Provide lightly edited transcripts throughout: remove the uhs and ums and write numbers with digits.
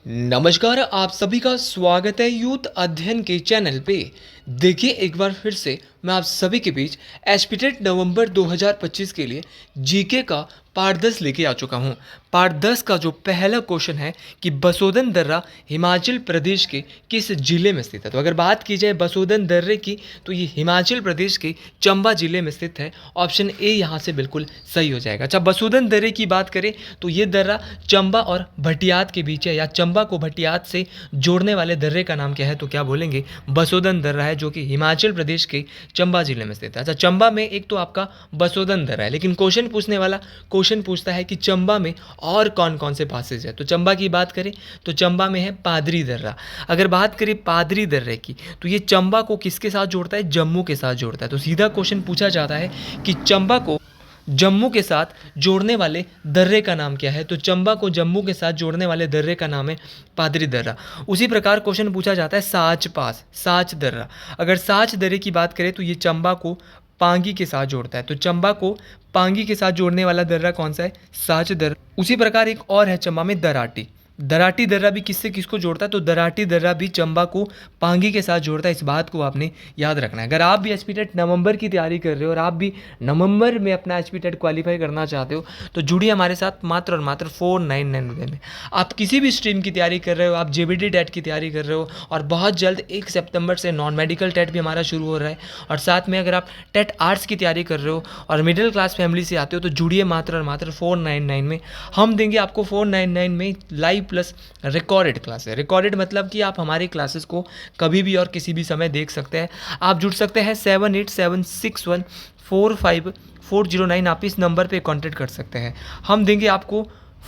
नमस्कार, आप सभी का स्वागत है यूथ अध्ययन के चैनल पे। देखिए एक बार फिर से मैं आप सभी के बीच एस्पिटेट नवंबर 2025 के लिए जीके का पार्ट 10 लेके आ चुका हूँ। पार्ट 10 का जो पहला क्वेश्चन है कि बसोदन दर्रा हिमाचल प्रदेश के किस जिले में स्थित है। तो अगर बात की जाए बसोदन दर्रे की तो ये हिमाचल प्रदेश के चंबा जिले में स्थित है। ऑप्शन ए यहाँ से बिल्कुल सही हो जाएगा। अच्छा, बसोदन दर्रे की बात करें तो ये दर्रा चंबा और भटियात के बीच है, या चंबा को भटियात से जोड़ने वाले दर्रे का नाम क्या है, तो क्या बोलेंगे बसोदन दर्रा है, जो कि हिमाचल प्रदेश के चंबा जिले में स्थित है। अच्छा, चंबा में एक तो आपका बसोदन दर्रा है, लेकिन क्वेश्चन पूछने वाला क्वेश्चन पूछता है कि चंबा में और कौन कौन से पासेज है। तो चंबा की बात करें तो चंबा में है पादरी दर्रा। अगर बात करें पादरी दर्रे की तो ये चंबा को किसके साथ जोड़ता है, जम्मू के साथ जोड़ता है। तो सीधा क्वेश्चन पूछा जाता है कि चंबा को जम्मू के साथ जोड़ने वाले दर्रे का नाम क्या है। तो चंबा को जम्मू के साथ जोड़ने वाले दर्रे का नाम है पादरी दर्रा। उसी प्रकार क्वेश्चन पूछा जाता है साच पास, साच दर्रा। अगर साच दर्रे की बात करें तो ये चंबा को पांगी के साथ जोड़ता है। तो चंबा को पांगी के साथ जोड़ने वाला दर्रा कौन सा है, साच दर्रा। उसी प्रकार एक और है चंबा में दराटी। दराटी दर्रा भी किससे किसको जोड़ता है, तो दराटी दर्रा भी चंबा को पांगी के साथ जोड़ता है। इस बात को आपने याद रखना है। अगर आप भी एचपीटेट नवंबर की तैयारी कर रहे हो और आप भी नवंबर में अपना एचपीटेट क्वालिफाई करना चाहते हो तो जुड़िए हमारे साथ मात्र और मात्र 499 रुपये में। आप किसी भी स्ट्रीम की तैयारी कर रहे हो, आप जेबीटी टेट की तैयारी कर रहे हो और बहुत जल्द 1 सितंबर से नॉन मेडिकल टेट भी हमारा शुरू हो रहा है, और साथ में अगर आप टेट आर्ट्स की तैयारी कर रहे हो और मिडिल क्लास फैमिली से आते हो तो जुड़िए मात्र और मात्र 499 में। हम देंगे आपको 499 में लाइव प्लस रिकॉर्डेड क्लास है। रिकॉर्डेड मतलब कि आप हमारी क्लासेस को कभी भी और किसी भी समय देख सकते हैं। आप जुड़ सकते हैं 7876145409। आप इस नंबर पे कांटेक्ट कर सकते हैं। हम देंगे आपको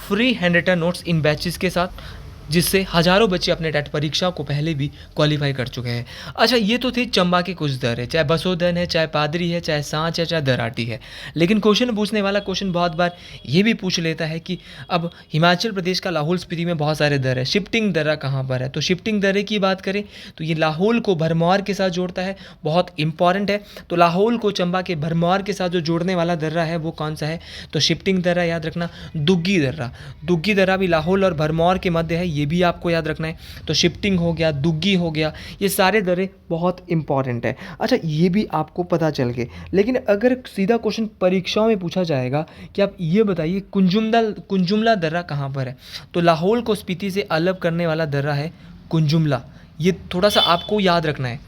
फ्री हैंड रिटन नोट्स इन बैचेस के साथ, जिससे हज़ारों बच्चे अपने टेट परीक्षा को पहले भी क्वालिफाई कर चुके हैं। अच्छा, ये तो थी चंबा के कुछ दर्रे, चाहे बसोदन है, चाहे पादरी है, चाहे सांच है, चाहे दराटी है। लेकिन क्वेश्चन पूछने वाला क्वेश्चन बहुत बार ये भी पूछ लेता है कि अब हिमाचल प्रदेश का लाहौल स्पीति में बहुत सारे दर्रे, शिफ्टिंग दर्रा कहाँ पर है। तो शिफ्टिंग दर्रे की बात करें तो ये लाहौल को भरमौर के साथ जोड़ता है, बहुत इंपॉर्टेंट है। तो लाहौल को चंबा के भरमौर के साथ जो जोड़ने वाला दर्रा है वो कौन सा है, तो शिफ्टिंग दर्रा याद रखना। दुग्गी दर्रा, दुग्गी दर्रा भी लाहौल और भरमौर के मध्य है, ये भी आपको याद रखना है। तो शिफ्टिंग हो गया, दुग्गी हो गया, ये सारे दर्रे बहुत इंपॉर्टेंट है। अच्छा, ये भी आपको पता चल गए। लेकिन अगर सीधा क्वेश्चन परीक्षाओं में पूछा जाएगा कि आप ये बताइए कुंजुमला दर्रा कहाँ पर है, तो लाहौल को स्पीति से अलग करने वाला दर्रा है कुंजुमला। ये थोड़ा सा आपको याद रखना है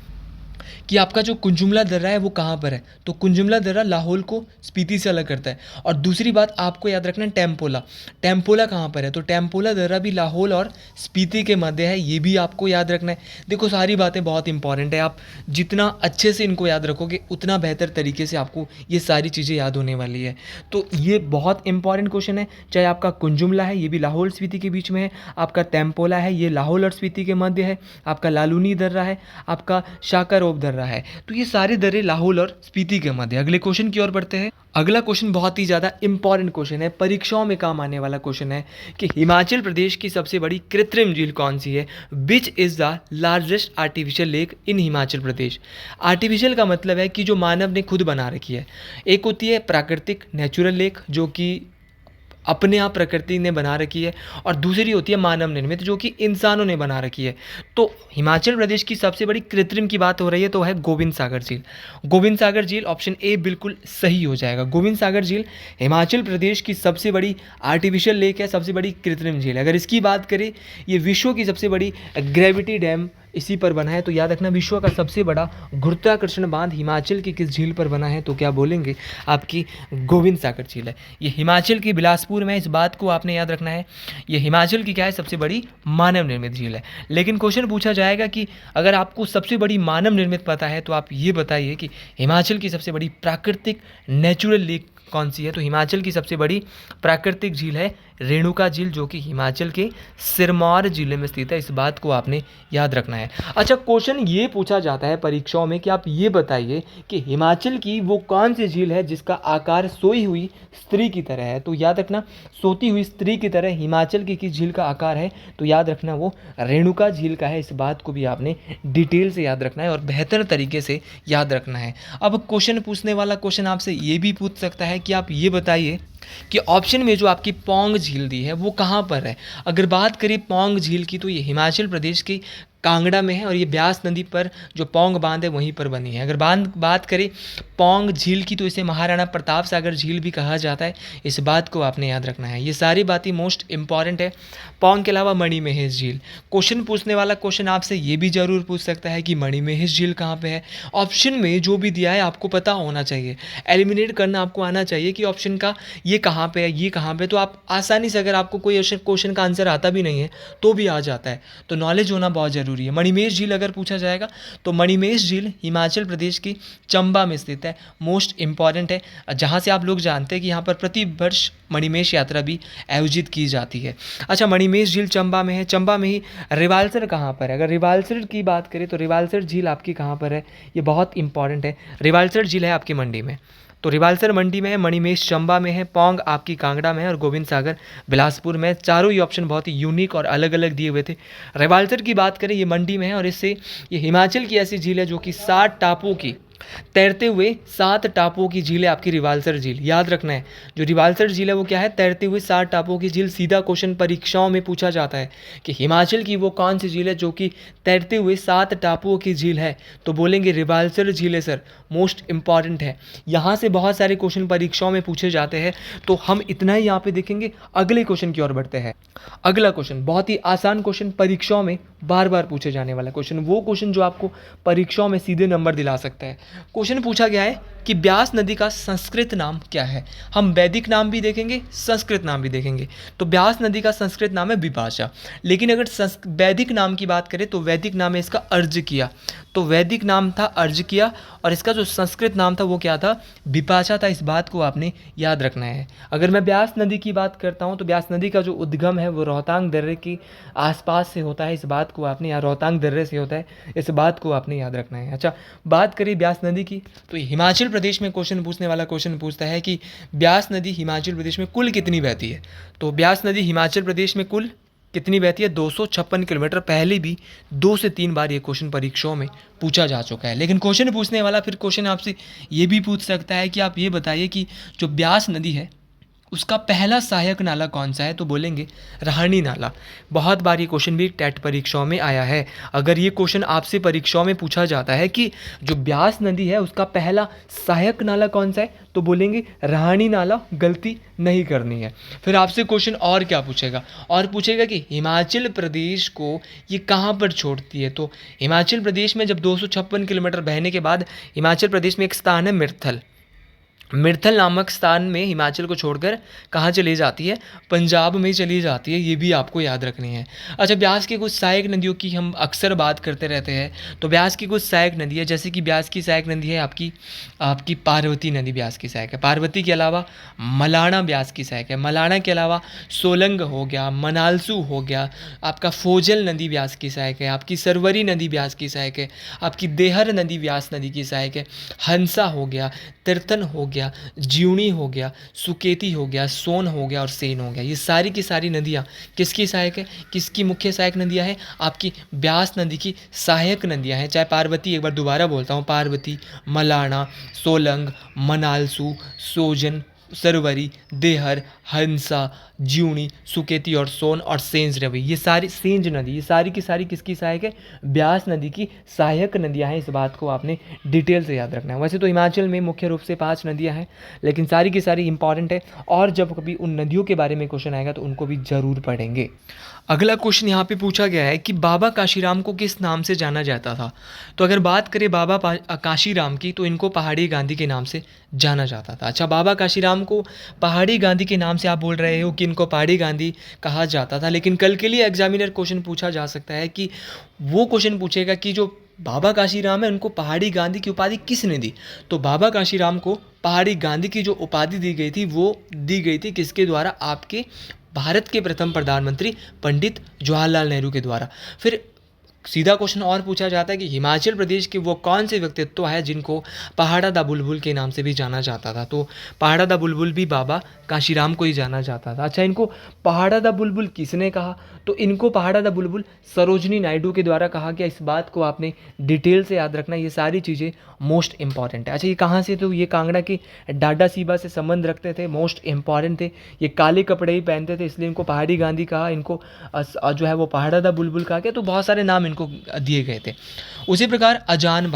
कि आपका जो कुंजुमला दर्रा है वो कहाँ पर है। तो कुंजुमला दर्रा लाहौल को स्पीति से अलग करता है। और दूसरी बात आपको याद रखना है टेम्पोला, टेम्पोला कहाँ पर है, तो टेम्पोला दर्रा भी लाहौल और स्पीति के मध्य है, ये भी आपको याद रखना है। देखो, सारी बातें बहुत इंपॉर्टेंट है। आप जितना अच्छे से इनको याद रखोगे उतना बेहतर तरीके से आपको ये सारी चीज़ें याद होने वाली है। तो ये बहुत इंपॉर्टेंट क्वेश्चन है। चाहे आपका कुंजुमला है, ये भी लाहौल स्पीति के बीच में है। आपका टेम्पोला है, ये लाहौल और स्पीति के मध्य है। आपका लालूनी दर्रा है, आपका शाकारोब दर्रा है। तो ये सारे दर्रे लाहौल और स्पीति के मध्य। अगले क्वेश्चन की ओर बढ़ते हैं। अगला क्वेश्चन बहुत ही ज़्यादा इंपॉर्टेंट क्वेश्चन है, परीक्षाओं में काम आने वाला क्वेश्चन है कि हिमाचल प्रदेश की सबसे बड़ी कृत्रिम झील कौन सी है। Which is the largest artificial lake in Himachal Pradesh. Artificial का मतलब है कि जो मानव ने खुद बना रखी है। एक होती है प्राकृतिक नेचुरल लेक, जो कि अपने आप प्रकृति ने बना रखी है, और दूसरी होती है मानव निर्मित, जो कि इंसानों ने बना रखी है। तो हिमाचल प्रदेश की सबसे बड़ी कृत्रिम की बात हो रही है तो है गोविंद सागर झील। गोविंद सागर झील, ऑप्शन ए बिल्कुल सही हो जाएगा। गोविंद सागर झील हिमाचल प्रदेश की सबसे बड़ी आर्टिफिशियल लेक है, सबसे बड़ी कृत्रिम झील है। अगर इसकी बात करें, ये विश्व की सबसे बड़ी ग्रेविटी डैम इसी पर बना है। तो याद रखना, विश्व का सबसे बड़ा गुरुत्वाकर्षण बांध हिमाचल की किस झील पर बना है, तो क्या बोलेंगे आपकी गोविंद सागर झील है। ये हिमाचल की बिलासपुर में, इस बात को आपने याद रखना है। ये हिमाचल की क्या है, सबसे बड़ी मानव निर्मित झील है। लेकिन क्वेश्चन पूछा जाएगा कि अगर आपको सबसे बड़ी मानव निर्मित पता है तो आप ये बताइए कि हिमाचल की सबसे बड़ी प्राकृतिक नेचुरल लेक कौन सी है। तो हिमाचल की सबसे बड़ी प्राकृतिक झील है रेणुका झील, जो कि हिमाचल के सिरमौर जिले में स्थित है। इस बात को आपने याद रखना है। अच्छा, क्वेश्चन ये पूछा जाता है परीक्षाओं में कि आप ये बताइए कि हिमाचल की वो कौन सी झील है जिसका आकार सोई हुई स्त्री की तरह है। तो याद रखना, सोती हुई स्त्री की तरह हिमाचल की किस झील का आकार है, तो याद रखना वो रेणुका झील का है। इस बात को भी आपने डिटेल से याद रखना है और बेहतर तरीके से याद रखना है। अब क्वेश्चन पूछने वाला क्वेश्चन आपसे ये भी पूछ सकता है कि आप ये बताइए कि ऑप्शन में जो आपकी पौंग झील दी है वो कहाँ पर है। अगर बात करें पौंग झील की तो ये हिमाचल प्रदेश की कांगड़ा में है और ये ब्यास नदी पर जो पौंग बांध है वहीं पर बनी है। अगर बात करें पौंग झील की तो इसे महाराणा प्रताप सागर झील भी कहा जाता है, इस बात को आपने याद रखना है। ये सारी बातें मोस्ट इंपॉर्टेंट है। पौंग के अलावा मणिमहेश झील, क्वेश्चन पूछने वाला क्वेश्चन आपसे ये भी जरूर पूछ सकता है कि मणिमहेश झील कहाँ पे है। ऑप्शन में जो भी दिया है आपको पता होना चाहिए, एलिमिनेट करना आपको आना चाहिए कि ऑप्शन का ये कहाँ पे है, ये कहाँ पे, तो आप आसानी से, अगर आपको कोई क्वेश्चन का आंसर आता भी नहीं है तो भी आ जाता है। तो नॉलेज होना बहुत ज़रूरी है। मणिमहेश झील अगर पूछा जाएगा तो मणिमहेश झील हिमाचल प्रदेश की चंबा में स्थित है, मोस्ट इंपॉर्टेंट है, जहाँ से आप लोग जानते हैं कि यहाँ पर प्रति वर्ष मणिमहेश यात्रा भी आयोजित की जाती है। अच्छा, मणिमहेश झील चंबा में है, चंबा में ही रिवाल्सर कहाँ पर है। अगर रिवाल्सर की बात करें तो रिवाल्सर झील आपकी कहाँ पर है, ये बहुत इंपॉर्टेंट है। रिवाल्सर झील है आपकी मंडी में, तो रिवाल्सर मंडी में है, मणिमहेश चंबा में है, पौंग आपकी कांगड़ा में है और गोविंद सागर बिलासपुर में। चारों ही ऑप्शन बहुत ही यूनिक और अलग अलग दिए हुए थे। रिवाल्सर की बात करें ये मंडी में है और इससे ये हिमाचल की ऐसी झील है जो कि 60 टापुओं की तैरते हुए 7 टापुओं की झील है आपकी रिवाल्सर झील। याद रखना है, जो रिवाल्सर झील है वो क्या है, तैरते हुए 7 टापुओं की झील। सीधा क्वेश्चन परीक्षाओं में पूछा जाता है कि हिमाचल की वो कौन सी झील है जो कि तैरते हुए 7 टापुओं की झील है, तो बोलेंगे रिवाल्सर झील है सर, मोस्ट इंपॉर्टेंट है। यहाँ से बहुत सारे क्वेश्चन परीक्षाओं में पूछे जाते हैं, तो हम इतना ही यहाँ पे देखेंगे। अगले क्वेश्चन की ओर बढ़ते हैं। अगला क्वेश्चन बहुत ही आसान क्वेश्चन, परीक्षाओं में बार बार पूछे जाने वाला क्वेश्चन, वो क्वेश्चन जो आपको परीक्षाओं में सीधे नंबर दिला सकता है। क्वेश्चन पूछा गया है कि ब्यास नदी का संस्कृत नाम क्या है। हम वैदिक नाम भी देखेंगे, संस्कृत नाम भी देखेंगे। तो ब्यास नदी का संस्कृत नाम है विपाशा, लेकिन अगर वैदिक नाम की बात करें तो वैदिक नाम है इसका अर्जकिया। तो वैदिक नाम था अर्जकिया और इसका जो संस्कृत नाम था वो क्या था, विपाशा था। इस बात को आपने याद रखना है। अगर मैं ब्यास नदी की बात करता हूँ तो ब्यास नदी का जो उद्गम है वो रोहतांग दर्रे के आसपास से होता है, इस बात को आपने, या रोहतांग दर्रे से होता है, इस बात को आपने याद रखना है। अच्छा, बात करें ब्यास नदी की तो हिमाचल प्रदेश में क्वेश्चन पूछने वाला क्वेश्चन पूछता है कि ब्यास नदी हिमाचल प्रदेश में कुल कितनी बहती है। तो ब्यास नदी हिमाचल प्रदेश में कुल कितनी बहती है, 256 किलोमीटर। पहले भी 2 से 3 बार ये क्वेश्चन परीक्षाओं में पूछा जा चुका है। लेकिन क्वेश्चन पूछने वाला फिर क्वेश्चन आपसे ये भी पूछ सकता है कि आप ये बताइए कि जो ब्यास नदी है उसका पहला सहायक नाला कौन सा है, तो बोलेंगे राहनी नाला। बहुत बार ये क्वेश्चन भी टेट परीक्षाओं में आया है। अगर ये क्वेश्चन आपसे परीक्षाओं में पूछा जाता है कि जो ब्यास नदी है उसका पहला सहायक नाला कौन सा है, तो बोलेंगे राहनी नाला, गलती नहीं करनी है। फिर आपसे क्वेश्चन और क्या पूछेगा, और पूछेगा कि हिमाचल प्रदेश को ये कहाँ पर छोड़ती है। तो हिमाचल प्रदेश में जब 256 किलोमीटर बहने के बाद हिमाचल प्रदेश में एक स्थान है मिर्थल, मिर्थल नामक स्थान में हिमाचल को छोड़कर कहाँ चली जाती है, पंजाब में चली जाती है। ये भी आपको याद रखनी है। अच्छा, ब्यास की कुछ सहायक नदियों की हम अक्सर बात करते रहते हैं। तो ब्यास की कुछ सहायक नदी है, जैसे कि ब्यास की सहायक नदी है आपकी पार्वती नदी ब्यास की सहायक है। पार्वती के अलावा मलाणा ब्यास की सहायक है। मलाणा के अलावा सोलंग हो गया, मनालसू हो गया, आपका फोजल नदी ब्यास की सहायक है, आपकी सरवरी नदी ब्यास की सहायक है, आपकी देहर नदी ब्यास नदी की सहायक है, हंसा हो गया, तीर्थन हो गया, ज्यूणी हो गया, सुकेती हो गया, सोन हो गया और सेन हो गया। ये सारी की सारी नदियाँ किसकी सहायक है, किसकी मुख्य सहायक नदियाँ हैं, आपकी ब्यास नदी की सहायक नदियाँ हैं। चाहे पार्वती, एक बार दोबारा बोलता हूँ, पार्वती, मलाणा, सोलंग, मनालसू, सोजन, सरवरी, देहर, हंसा, ज्यूणी, सुकेती और सोन और सेंज रवि, ये सारी सेंज नदी, ये सारी की सारी किसकी सहायक है, ब्यास नदी की सहायक नदियां हैं। इस बात को आपने डिटेल से याद रखना है। वैसे तो हिमाचल में मुख्य रूप से 5 नदियां हैं, लेकिन सारी की सारी इंपॉर्टेंट है और जब कभी उन नदियों के बारे में क्वेश्चन आएगा तो उनको भी जरूर पढ़ेंगे। अगला क्वेश्चन यहाँ पे पूछा गया है कि बाबा काशीराम को किस नाम से जाना जाता था। तो अगर बात करें बाबा काशीराम की तो इनको पहाड़ी गांधी के नाम से जाना जाता था। अच्छा, बाबा काशीराम को पहाड़ी गांधी के नाम से आप बोल रहे हो कि इनको पहाड़ी गांधी कहा जाता था, लेकिन कल के लिए एग्जामिनर क्वेश्चन पूछा जा सकता है कि वो क्वेश्चन पूछेगा कि जो बाबा काशीराम है उनको पहाड़ी गांधी की उपाधि किसने दी। तो बाबा काशीराम को पहाड़ी गांधी की जो उपाधि दी गई थी वो दी गई थी किसके द्वारा, आपके भारत के प्रथम प्रधानमंत्री पंडित जवाहरलाल नेहरू के द्वारा। फिर सीधा क्वेश्चन और पूछा जाता है कि हिमाचल प्रदेश के वो कौन से व्यक्तित्व है जिनको पहाड़ा दा बुलबुल के नाम से भी जाना जाता था। तो पहाड़ा दा बुलबुल भी बाबा काशीराम को ही जाना जाता था। अच्छा, इनको पहाड़ा दा बुलबुल किसने कहा? तो इनको पहाड़ा दा बुलबुल सरोजनी नायडू के द्वारा कहा गया। इस बात को आपने डिटेल से याद रखना, ये सारी चीज़ें मोस्ट इंपॉर्टेंट है। अच्छा, ये कहाँ से? तो ये कांगड़ा के डाडा सीबा से संबंध रखते थे, मोस्ट इंपॉर्टेंट थे। ये काले कपड़े ही पहनते थे, इसलिए इनको पहाड़ी गांधी कहा, इनको जो है वो पहाड़ा दा बुलबुल कहा गया। तो बहुत सारे नाम इनको दिए गए थे। उसी प्रकार अजान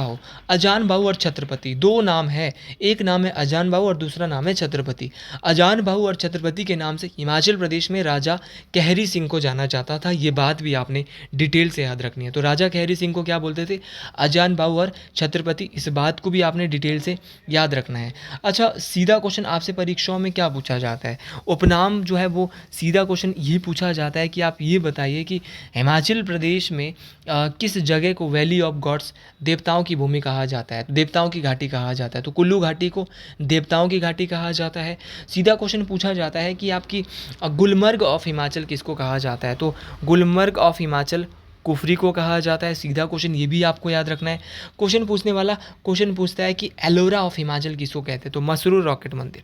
बाहु और छत्रपति, दो नाम है, एक नाम है अजान बाहु और दूसरा नाम है छत्रपति। अजान बाहु और छत्रपति के नाम से हिमाचल प्रदेश में राजा कहरी सिंह को जाना जाता था। ये बात भी आपने डिटेल से याद रखनी है। तो राजा कहरी सिंह को क्या बोलते थे? अजान बाहु और छत्रपति। इस बात को भी आपने डिटेल से याद रखना है। अच्छा, सीधा क्वेश्चन आपसे परीक्षाओं में क्या पूछा जाता है? उपनाम जो है वो सीधा क्वेश्चन ये पूछा जाता है कि आप ये बताइए कि हिमाचल प्रदेश में किस जगह को वैली ऑफ गॉड्स, देवताओं की भूमि कहा जाता है, देवताओं की घाटी कहा जाता है? तो कुल्लू घाटी को देवताओं की घाटी कहा जाता है। सीधा क्वेश्चन पूछा जाता है कि आपकी गुलमर्ग ऑफ हिमाचल किसको कहा जाता है? तो गुलमर्ग ऑफ हिमाचल कुफरी को कहा जाता है। सीधा क्वेश्चन ये भी आपको याद रखना है। क्वेश्चन पूछने वाला क्वेश्चन पूछता है कि एलोरा ऑफ हिमाचल किसको कहते हैं? तो मसरूर रॉकेट मंदिर,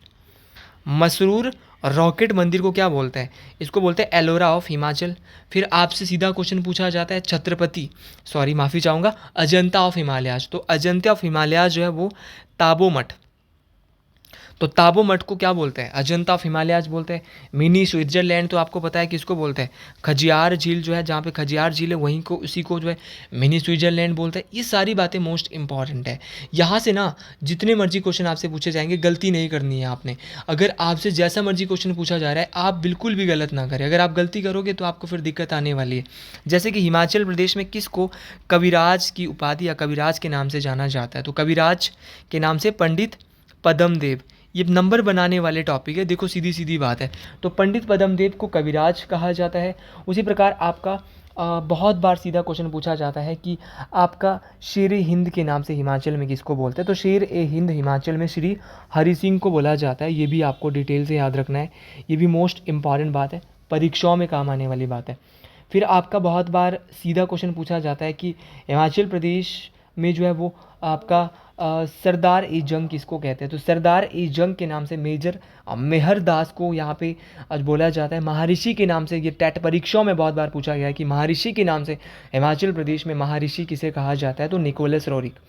मसरूर रॉकेट मंदिर को क्या बोलते हैं? इसको बोलते हैं एलोरा ऑफ हिमाचल। फिर आपसे सीधा क्वेश्चन पूछा जाता है छत्रपति, सॉरी माफ़ी चाहूँगा, अजंता ऑफ हिमालयाज। तो अजंता ऑफ हिमालयाज जो है वो ताबो मठ, तो ताबो मठ को क्या बोलते हैं? अजंता ऑफ हिमालयाज बोलते हैं। मिनी स्विट्जरलैंड तो आपको पता है किसको बोलते हैं? खजियार झील जो है, जहाँ पे खजियार झील है वहीं को, उसी को जो है मिनी स्विट्जरलैंड बोलते हैं। ये सारी बातें मोस्ट इंपॉर्टेंट है। यहाँ से ना जितने मर्जी क्वेश्चन आपसे पूछे जाएंगे, गलती नहीं करनी है आपने। अगर आपसे जैसा मर्जी क्वेश्चन पूछा जा रहा है, आप बिल्कुल भी गलत ना करें। अगर आप गलती करोगे तो आपको फिर दिक्कत आने वाली है। जैसे कि हिमाचल प्रदेश में किसको कविराज की उपाधि या कविराज के नाम से जाना जाता है? तो कविराज के नाम से पंडित पद्मदेव। ये नंबर बनाने वाले टॉपिक है, देखो सीधी सीधी बात है। तो पंडित पद्मदेव को कविराज कहा जाता है। उसी प्रकार आपका बहुत बार सीधा क्वेश्चन पूछा जाता है कि आपका शेर ए हिंद के नाम से हिमाचल में किसको बोलते हैं? तो शेर ए हिंद हिमाचल में श्री हरि सिंह को बोला जाता है। ये भी आपको डिटेल से याद रखना है, ये भी मोस्ट इंपॉर्टेंट बात है, परीक्षाओं में काम आने वाली बात है। फिर आपका बहुत बार सीधा क्वेश्चन पूछा जाता है कि हिमाचल प्रदेश में जो है वो आपका सरदार ए जंग किसको कहते हैं? तो सरदार ए जंग के नाम से मेजर मेहर दास को यहाँ पे आज बोला जाता है। महर्षि के नाम से, ये टेट परीक्षाओं में बहुत बार पूछा गया है कि महर्षि के नाम से हिमाचल प्रदेश में महर्षि किसे कहा जाता है? तो निकोलस रोरिक।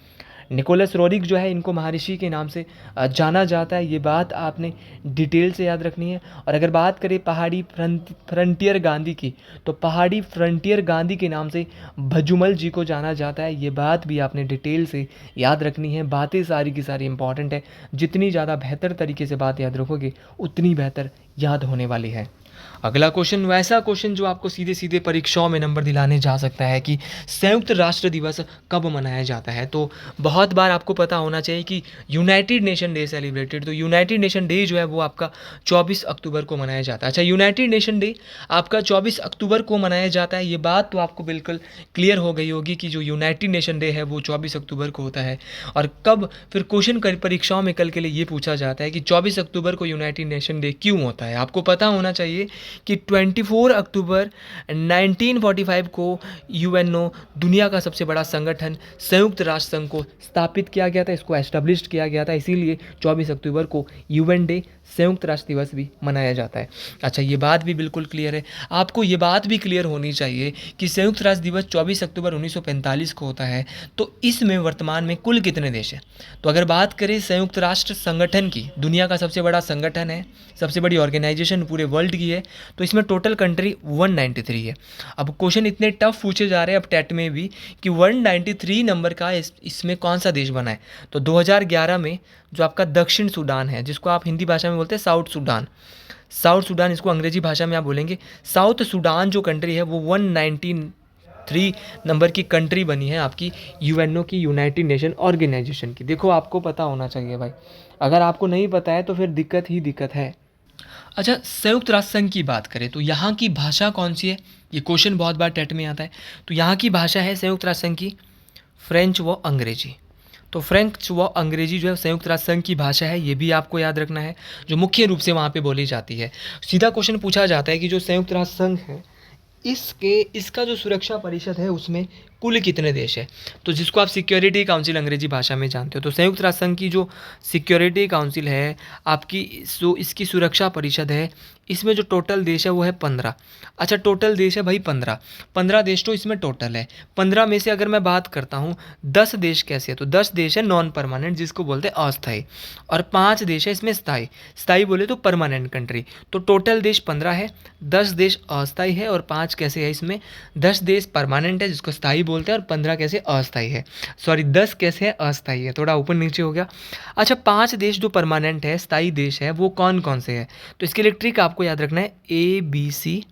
निकोलस रोरिक जो है, इनको महर्षि के नाम से जाना जाता है। ये बात आपने डिटेल से याद रखनी है। और अगर बात करें पहाड़ी फ्रंटियर गांधी की, तो पहाड़ी फ्रंटियर गांधी के नाम से भजुमल जी को जाना जाता है। ये बात भी आपने डिटेल से याद रखनी है। बातें सारी की सारी इंपॉर्टेंट है, जितनी ज़्यादा बेहतर तरीके से बात याद रखोगे उतनी बेहतर याद होने वाली है। अगला क्वेश्चन वैसा क्वेश्चन जो आपको सीधे सीधे परीक्षाओं में नंबर दिलाने जा सकता है कि संयुक्त राष्ट्र दिवस कब मनाया जाता है? तो बहुत बार आपको पता होना चाहिए कि यूनाइटेड नेशन डे सेलिब्रेटेड, तो यूनाइटेड नेशन डे जो है वो आपका 24 अक्टूबर को मनाया जाता है। अच्छा, यूनाइटेड नेशन डे आपका 24 अक्टूबर को मनाया जाता है। ये बात तो आपको बिल्कुल क्लियर हो गई होगी कि जो यूनाइटेड नेशन डे है वो 24 अक्टूबर को होता है। और कब फिर क्वेश्चन परीक्षाओं में कल के लिए ये पूछा जाता है कि 24 अक्टूबर को यूनाइटेड नेशन डे क्यों होता है? आपको पता होना चाहिए कि 24 अक्टूबर 1945 को यूएनओ, दुनिया का सबसे बड़ा संगठन, संयुक्त राष्ट्र संघ को स्थापित किया गया था, इसको एस्टेब्लिश किया गया था। इसीलिए 24 अक्टूबर को यूएन डे, संयुक्त राष्ट्र दिवस भी मनाया जाता है। अच्छा, ये बात भी बिल्कुल क्लियर है। आपको ये बात भी क्लियर होनी चाहिए कि संयुक्त राष्ट्र दिवस 24 अक्टूबर 1945 को होता है। तो इसमें वर्तमान में कुल कितने देश हैं? तो अगर बात करें संयुक्त राष्ट्र संगठन की, दुनिया का सबसे बड़ा संगठन है, सबसे बड़ी ऑर्गेनाइजेशन पूरे वर्ल्ड की है, तो इसमें टोटल कंट्री 193 है। अब क्वेश्चन इतने टफ पूछे जा रहे हैं अब टेट में भी कि 193 नंबर का इसमें कौन सा देश बना है? तो 2011 में जो आपका दक्षिण सूडान है, जिसको आप हिंदी भाषा में बोलते हैं साउथ सूडान, साउथ सूडान इसको अंग्रेजी भाषा में आप बोलेंगे साउथ सूडान, जो कंट्री है वो 193 नंबर की कंट्री बनी है आपकी यूएनओ की, यूनाइटेड नेशन ऑर्गेनाइजेशन की। देखो आपको पता होना चाहिए भाई, अगर आपको नहीं पता है तो फिर दिक्कत ही दिक्कत है। अच्छा, संयुक्त राष्ट्र संघ की बात करें तो यहाँ की भाषा कौन सी है? ये क्वेश्चन बहुत बार टेट में आता है। तो यहाँ की भाषा है संयुक्त राष्ट्र संघ की फ्रेंच व अंग्रेजी। तो फ्रेंच व अंग्रेजी जो है संयुक्त राष्ट्र संघ की भाषा है, ये भी आपको याद रखना है, जो मुख्य रूप से वहाँ पे बोली जाती है। सीधा क्वेश्चन पूछा जाता है कि जो संयुक्त राष्ट्र संघ है इसका जो सुरक्षा परिषद है उसमें कुल कितने देश है, तो जिसको आप सिक्योरिटी काउंसिल अंग्रेजी भाषा में जानते हो। तो संयुक्त राष्ट्र संघ की जो सिक्योरिटी काउंसिल है आपकी, जो इसकी सुरक्षा परिषद है, इसमें जो टोटल देश है वो है 15। अच्छा, टोटल देश है भाई 15, 15 देश तो इसमें टोटल है। 15 में से अगर मैं बात करता हूँ 10 देश कैसे है, तो 10 देश है नॉन परमानेंट, जिसको बोलते हैं अस्थायी, और 5 देश है इसमें स्थायी। स्थायी बोले तो परमानेंट कंट्री। तो टोटल देश 15 है, 10 देश अस्थायी है और 5 कैसे है इसमें, 10 देश परमानेंट है जिसको स्थायी बोलते हैं और 15 कैसे अस्थायी है, सॉरी 10 कैसे है अस्थायी है, थोड़ा ऊपर नीचे हो गया। अच्छा, 5 देश जो परमानेंट है, स्थायी देश है, वो कौन कौन से हैं, तो इसके लिए ट्रिक आपको याद रखना है ABCFR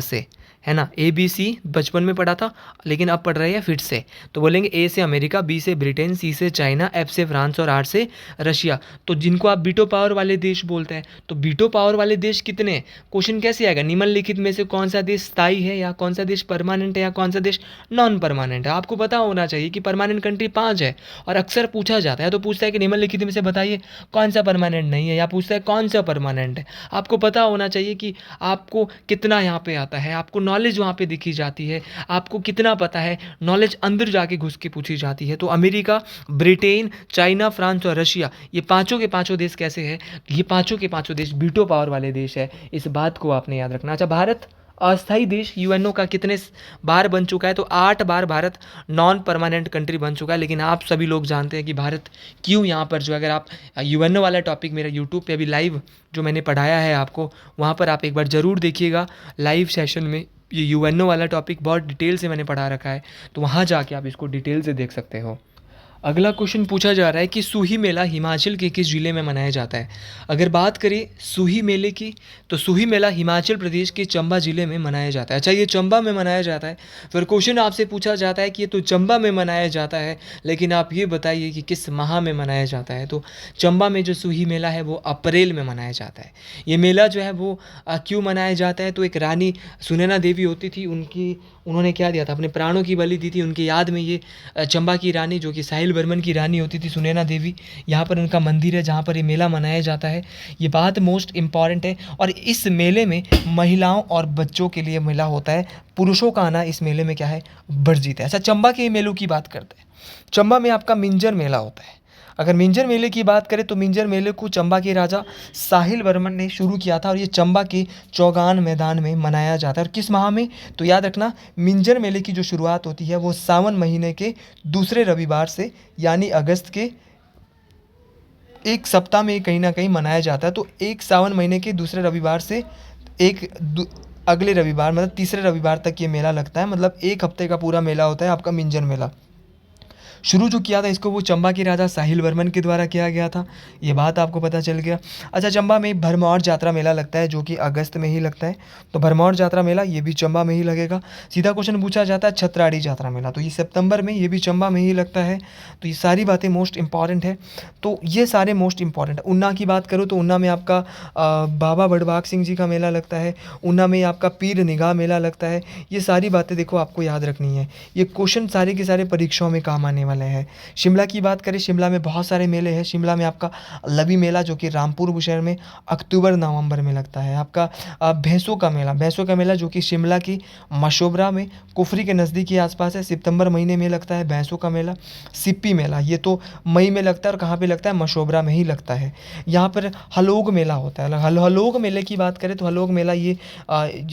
से, है ना। ABC बचपन में पढ़ा था लेकिन अब पढ़ रहे हैं फिर से। तो बोलेंगे A से अमेरिका, B से ब्रिटेन, C से चाइना, F से फ्रांस और R से रशिया। तो जिनको आप बीटो पावर वाले देश बोलते हैं, तो बीटो पावर वाले देश कितने हैं, क्वेश्चन कैसे आएगा, निम्नलिखित में से कौन सा देश स्थायी है या कौन सा देश परमानेंट है या कौन सा देश नॉन परमानेंट है। आपको पता होना चाहिए कि परमानेंट कंट्री 5 है, और अक्सर पूछा जाता है तो पूछता है कि निम्नलिखित में से बताइए कौन सा परमानेंट नहीं है, या पूछता है कौन सा परमानेंट है। आपको पता होना चाहिए कि आपको कितना यहाँ पे आता है, आपको नॉलेज वहाँ पे दिखी जाती है, आपको कितना पता है, नॉलेज अंदर जाके घुस के पूछी जाती है। तो अमेरिका, ब्रिटेन, चाइना, फ्रांस और रशिया, ये पांचों के पांचों देश कैसे हैं, ये पांचों के पांचों देश बीटो पावर वाले देश है, इस बात को आपने याद रखना। अच्छा, भारत अस्थायी देश यूएनओ का कितने बार बन चुका है, तो 8 बार भारत नॉन परमानेंट कंट्री बन चुका है। लेकिन आप सभी लोग जानते हैं कि भारत क्यों यहाँ पर, जो अगर आप यूएनओ वाला टॉपिक मेरा यूट्यूब पे अभी लाइव जो मैंने पढ़ाया है आपको, वहाँ पर आप एक बार ज़रूर देखिएगा लाइव सेशन में, ये यूएनओ वाला टॉपिक बहुत डिटेल से मैंने पढ़ा रखा है, तो वहाँ जाके आप इसको डिटेल से देख सकते हो। अगला क्वेश्चन पूछा जा रहा है कि सूही मेला हिमाचल के किस ज़िले में मनाया जाता है। अगर बात करें सूही मेले की, तो सूही मेला हिमाचल प्रदेश के चंबा ज़िले में मनाया जाता है। अच्छा, ये चंबा में मनाया जाता है, फिर क्वेश्चन आपसे पूछा जाता है कि ये तो चंबा में मनाया जाता है, लेकिन आप ये बताइए कि किस माह में मनाया जाता है। तो चंबा में जो सूही मेला है वो अप्रैल में मनाया जाता है। ये मेला जो है वो क्यों मनाया जाता है, तो एक रानी सुनैना देवी होती थी, उन्होंने क्या दिया था, अपने प्राणों की बलि दी थी, उनकी याद में ये चंबा की रानी, जो कि साहिल वर्मन की रानी होती थी, सुनैना देवी, यहाँ पर उनका मंदिर है जहाँ पर ये मेला मनाया जाता है। ये बात मोस्ट इम्पॉर्टेंट है, और इस मेले में महिलाओं और बच्चों के लिए मेला होता है, पुरुषों का आना इस मेले में क्या है, वर्जित है। अच्छा, चंबा के मेलों की बात करते हैं। चंबा में आपका मिंजर मेला होता है। अगर मिंजर मेले की बात करें तो मिंजर मेले को चंबा के राजा साहिल वर्मन ने शुरू किया था, और ये चंबा के चौगान मैदान में मनाया जाता है। और किस माह में, तो याद रखना, मिंजर मेले की जो शुरुआत होती है वो सावन महीने के दूसरे रविवार से, यानी अगस्त के एक सप्ताह में कहीं ना कहीं मनाया जाता है। तो एक सावन महीने के दूसरे रविवार से अगले रविवार, मतलब तीसरे रविवार तक ये मेला लगता है, मतलब एक हफ्ते का पूरा मेला होता है आपका मिंजर मेला। शुरू जो किया था इसको वो चंबा के राजा साहिल वर्मन के द्वारा किया गया था, ये बात आपको पता चल गया। अच्छा, चंबा में भरमौर जात्रा मेला लगता है जो कि अगस्त में ही लगता है, तो भरमौर जात्रा मेला ये भी चंबा में ही लगेगा। सीधा क्वेश्चन पूछा जाता है छतराड़ी जात्रा मेला, तो ये सितंबर में, ये भी चंबा में ही लगता है। तो ये सारी बातें मोस्ट इंपॉर्टेंट है, तो ये सारे मोस्ट इंपॉर्टेंट है। ऊना की बात करूँ तो ऊना में आपका बाबा बड़बाग सिंह जी का मेला लगता है, ऊना में आपका पीर निगाह मेला लगता है। ये सारी बातें देखो आपको याद रखनी है, ये क्वेश्चन सारे के सारे परीक्षाओं में काम आने वाले हैं। शिमला की बात करें, शिमला में बहुत सारे मेले हैं। शिमला में आपका लवी मेला जो कि रामपुर शहर में अक्टूबर नवंबर में लगता है। आपका भैंसों का मेला जो कि शिमला की मशोबरा में कुफरी के नज़दीक के आसपास है, सितंबर महीने में लगता है भैंसों का मेला। सिप्पी मेला ये तो मई में लगता है, और कहाँ पे लगता है, मशोबरा में ही लगता है। यहाँ पर हलोग मेला होता है। हलोग मेले की बात करें तो हलोग मेला ये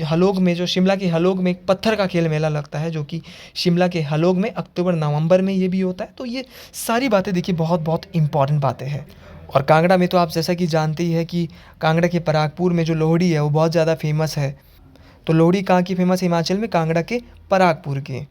हलोग में, जो शिमला के हलोग में एक पत्थर का खेल मेला लगता है, जो कि शिमला के हलोग में अक्टूबर नवंबर में ये भी होता है। तो ये सारी बातें देखिए बहुत बहुत इंपॉर्टेंट बातें हैं। और कांगड़ा में तो आप जैसा कि जानते ही है कि कांगड़ा के परागपुर में जो लोहड़ी है वो बहुत ज़्यादा फेमस है। तो लोहड़ी कहाँ की फेमस है, हिमाचल में कांगड़ा के परागपुर की।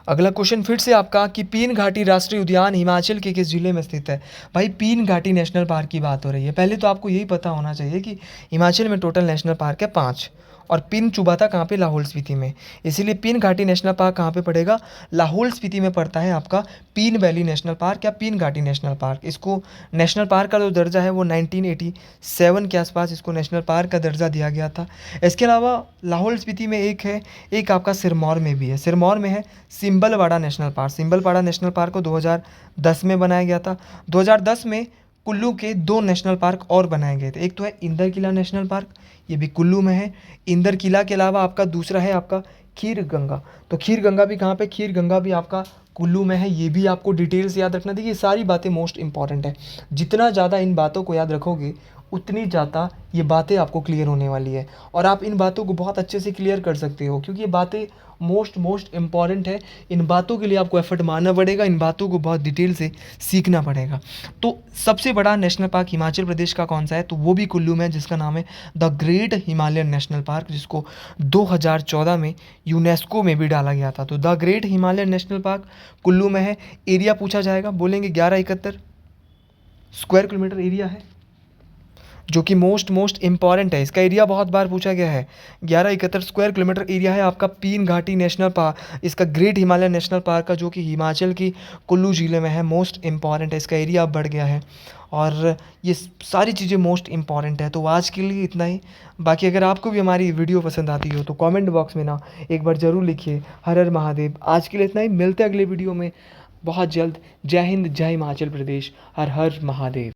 अगला क्वेश्चन फिर से आपका कि पीन घाटी राष्ट्रीय उद्यान हिमाचल के किस जिले में स्थित है। भाई, पीन घाटी नेशनल पार्क की बात हो रही है। पहले तो आपको यही पता होना चाहिए कि हिमाचल में टोटल नेशनल पार्क है 5, और पिन चुबा था कहाँ पे, लाहौल स्पीति में। इसीलिए पिन घाटी नेशनल पार्क कहाँ पे पड़ेगा, लाहौल स्पीति में पड़ता है आपका पीन वैली नेशनल पार्क या पीन घाटी नेशनल पार्क। इसको नेशनल पार्क का जो दर्जा है वो 1987 के आसपास इसको नेशनल पार्क का दर्जा दिया गया था। इसके अलावा लाहौल स्पीति में एक आपका सिरमौर में भी है। सिरमौर में है Simbalbara national park. Simbalbara national park को 2010 में बनाया गया था। 2010 में कुल्लू के 2 नेशनल पार्क और बनाए गए थे। एक तो है इंदर किला नेशनल पार्क, ये भी कुल्लू में है। इंदर किला के अलावा आपका दूसरा है आपका खीर गंगा। तो खीर गंगा भी कहाँ पे? खीर गंगा भी आपका कुल्लू में है। ये भी आपको डिटेल से याद रखना। देखिए ये सारी बातें मोस्ट इंपॉर्टेंट है। जितना ज़्यादा इन बातों को याद रखोगे उतनी ज़्यादा ये बातें आपको क्लियर होने वाली है, और आप इन बातों को बहुत अच्छे से क्लियर कर सकते हो, क्योंकि ये बातें मोस्ट इम्पॉर्टेंट है। इन बातों के लिए आपको एफर्ट मारना पड़ेगा, इन बातों को बहुत डिटेल से सीखना पड़ेगा। तो सबसे बड़ा नेशनल पार्क हिमाचल प्रदेश का कौन सा है? तो वो भी कुल्लू में है, जिसका नाम है the great Himalayan national park, जिसको 2014 में यूनेस्को में भी डाला गया था। तो the great Himalayan national park Kullu में है। एरिया पूछा जाएगा, बोलेंगे 1171 स्क्वायर किलोमीटर एरिया है, जो कि मोस्ट इम्पॉर्टेंट है। इसका एरिया बहुत बार पूछा गया है। 1171 स्क्वायर किलोमीटर एरिया है आपका पीन घाटी नेशनल पार्क, इसका ग्रेट हिमालयन नेशनल पार्क का, जो कि हिमाचल की कुल्लू ज़िले में है। मोस्ट इम्पॉर्टेंट है, इसका एरिया अब बढ़ गया है, और ये सारी चीज़ें मोस्ट इम्पॉर्टेंट है। तो आज के लिए इतना ही। बाकी अगर आपको भी हमारी वीडियो पसंद आती हो तो कमेंट बॉक्स में ना एक बार ज़रूर लिखिए हर हर महादेव। आज के लिए इतना ही, मिलते हैं अगले वीडियो में बहुत जल्द। जय हिंद, जय हिमाचल प्रदेश, हर हर महादेव।